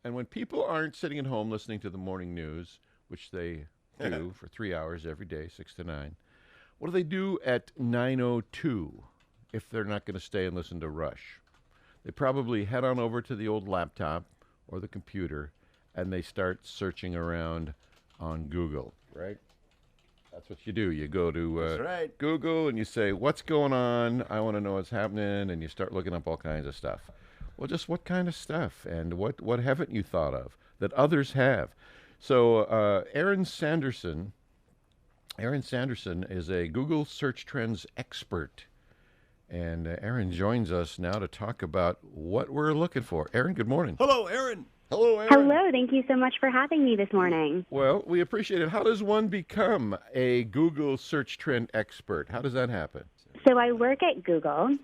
And when people aren't sitting at home listening to the morning news, which they do for 3 hours every day, 6 to 9, what do they do at 9:02 if they're not going to stay and listen to Rush? They probably head on over to the old laptop or the computer and they start searching around on Google, right? That's what you do. You go to That's right. Google and you say, what's going on? I want to know what's happening. And you start looking up all kinds of stuff. Well, just what kind of stuff? And what haven't you thought of that others have? So Ayrn Sanderson is a Google search trends expert. And Ayrn joins us now to talk about what we're looking for. Ayrn, good morning. Hello, Ayrn. Hello, Ayrn. Hello, thank you so much for having me this morning. Well, we appreciate it. How does one become a Google search trend expert? How does that happen? So I work at Google,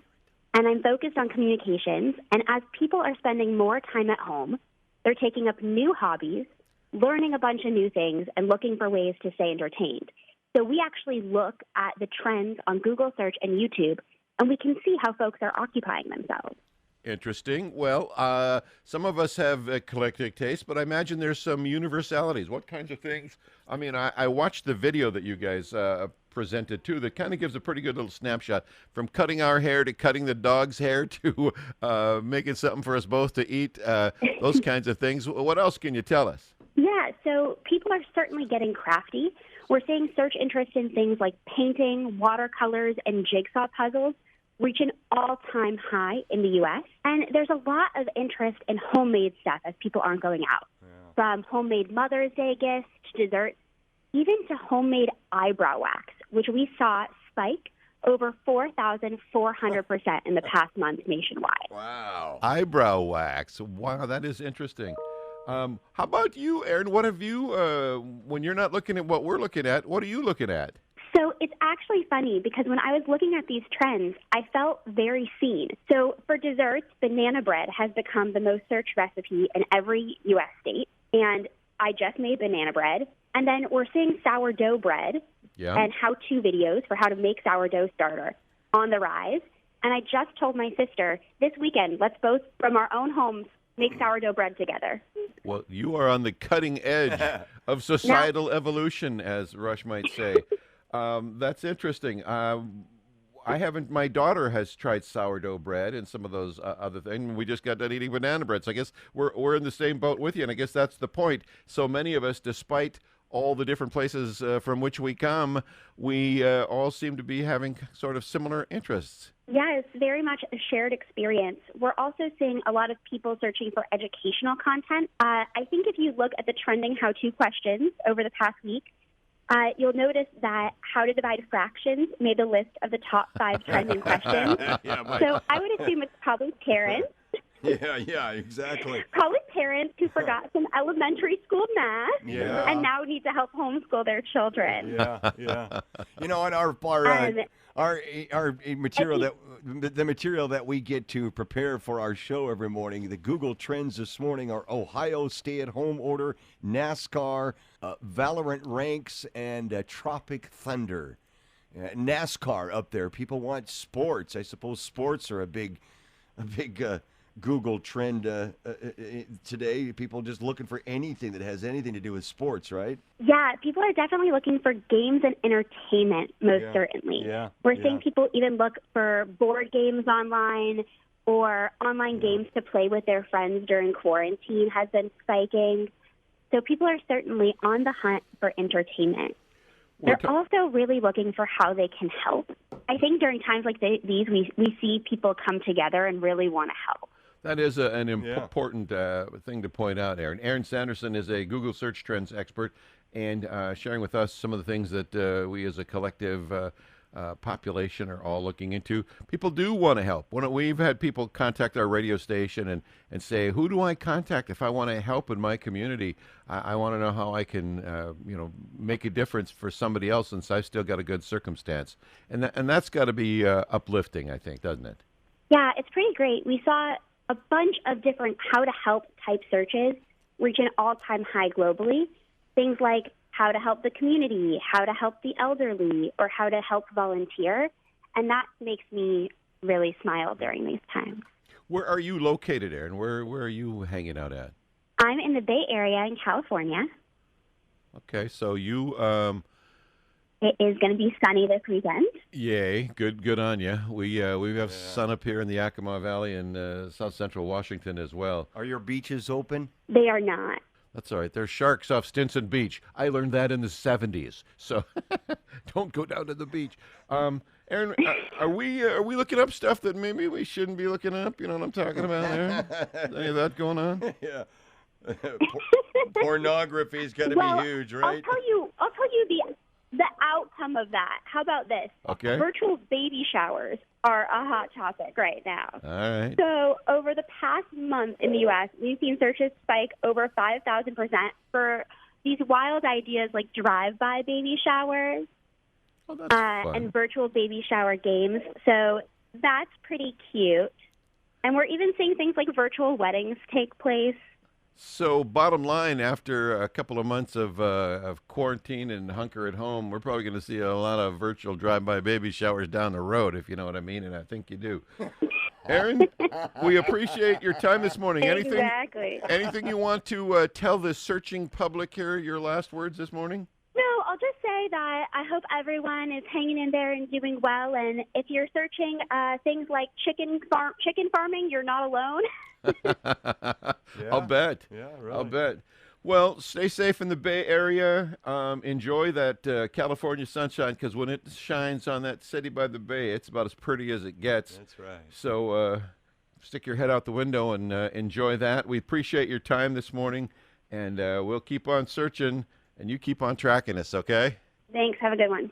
and I'm focused on communications, and as people are spending more time at home, they're taking up new hobbies, learning a bunch of new things, and looking for ways to stay entertained. So we actually look at the trends on Google search and YouTube, and we can see how folks are occupying themselves. Interesting. Well, some of us have eclectic taste, but I imagine there's some universalities. What kinds of things? I mean, I watched the video that you guys presented too that kind of gives a pretty good little snapshot from cutting our hair to cutting the dog's hair to making something for us both to eat, those kinds of things. What else can you tell us? Yeah, so people are certainly getting crafty. We're seeing search interest in things like painting, watercolors, and jigsaw puzzles reach an all-time high in the U.S. And there's a lot of interest in homemade stuff as people aren't going out, from homemade Mother's Day gifts to desserts, even to homemade eyebrow wax, which we saw spike over 4,400% in the past month nationwide. Wow. Eyebrow wax. Wow, that is interesting. How about you, Ayrn? What have you, when you're not looking at what we're looking at, what are you looking at? So it's actually funny because when I was looking at these trends, I felt very seen. So for desserts, banana bread has become the most searched recipe in every U.S. state. And I just made banana bread. And then we're seeing sourdough bread and how-to videos for how to make sourdough starter on the rise. And I just told my sister, this weekend, let's both, from our own homes, make sourdough bread together. Well, you are on the cutting edge of societal evolution, as Rush might say. That's interesting. I haven't. My daughter has tried sourdough bread and some of those other things. We just got done eating banana bread, so I guess we're in the same boat with you. And I guess that's the point. So many of us, despite all the different places from which we come, we all seem to be having sort of similar interests. Yeah, it's very much a shared experience. We're also seeing a lot of people searching for educational content. I think if you look at the trending how-to questions over the past week, you'll notice that how to divide fractions made the list of the top 5 trending questions. So I would assume it's probably parents. Yeah, exactly. Probably parents who forgot some elementary school math and now need to help homeschool their children. Yeah. You know, on our material the material that we get to prepare for our show every morning, the Google trends this morning are Ohio stay-at-home order, NASCAR, Valorant ranks, and Tropic Thunder. NASCAR up there. People want sports. I suppose sports are a big Google trend today. People just looking for anything that has anything to do with sports, right? Yeah, people are definitely looking for games and entertainment, most certainly. We're seeing people even look for board games online or online games to play with their friends during quarantine has been spiking. So people are certainly on the hunt for entertainment. They're also really looking for how they can help. I think during times like these, we see people come together and really want to help. That is an important thing to point out, Ayrn. Ayrn Sanderson is a Google search trends expert and sharing with us some of the things that we as a collective population are all looking into. People do want to help. We've had people contact our radio station and say, who do I contact if I want to help in my community? I want to know how I can make a difference for somebody else since I've still got a good circumstance. And that's got to be uplifting, I think, doesn't it? Yeah, it's pretty great. We saw a bunch of different how to help type searches reach an all-time high globally. Things like how to help the community, how to help the elderly, or how to help volunteer. And that makes me really smile during these times. Where are you located, Ayrn? Where are you hanging out at? I'm in the Bay Area in California. Okay, so you It is going to be sunny this weekend. yay, good on you. We have sun up here in the Yakima Valley and South Central Washington as well. Are your beaches open? They are not. That's all right. There's sharks off Stinson Beach. I learned that in the 70s. So don't go down to the beach. Ayrn, are we looking up stuff that maybe we shouldn't be looking up? You know what I'm talking about, Ayrn? Any of that going on? Yeah. Pornography's got to be huge, right? I'll tell you the outcome of that. How about this? Okay. Virtual baby showers are a hot topic right now. All right. So over the past month in the U.S., we've seen searches spike over 5,000% for these wild ideas like drive-by baby showers Oh, that's fun. and virtual baby shower games. So that's pretty cute. And we're even seeing things like virtual weddings take place. So, bottom line, after a couple of months of quarantine and hunker at home, we're probably going to see a lot of virtual drive-by baby showers down the road, if you know what I mean, and I think you do. Ayrn, we appreciate your time this morning. Exactly. Anything you want to tell the searching public here, your last words this morning? No, I'll just say that I hope everyone is hanging in there and doing well. And if you're searching things like chicken farming, you're not alone. I'll bet. Yeah, really. I'll bet. Well, stay safe in the Bay Area. Enjoy that California sunshine, because when it shines on that city by the bay, it's about as pretty as it gets. That's right. So stick your head out the window and enjoy that. We appreciate your time this morning, and we'll keep on searching, and you keep on tracking us, okay? Thanks. Have a good one.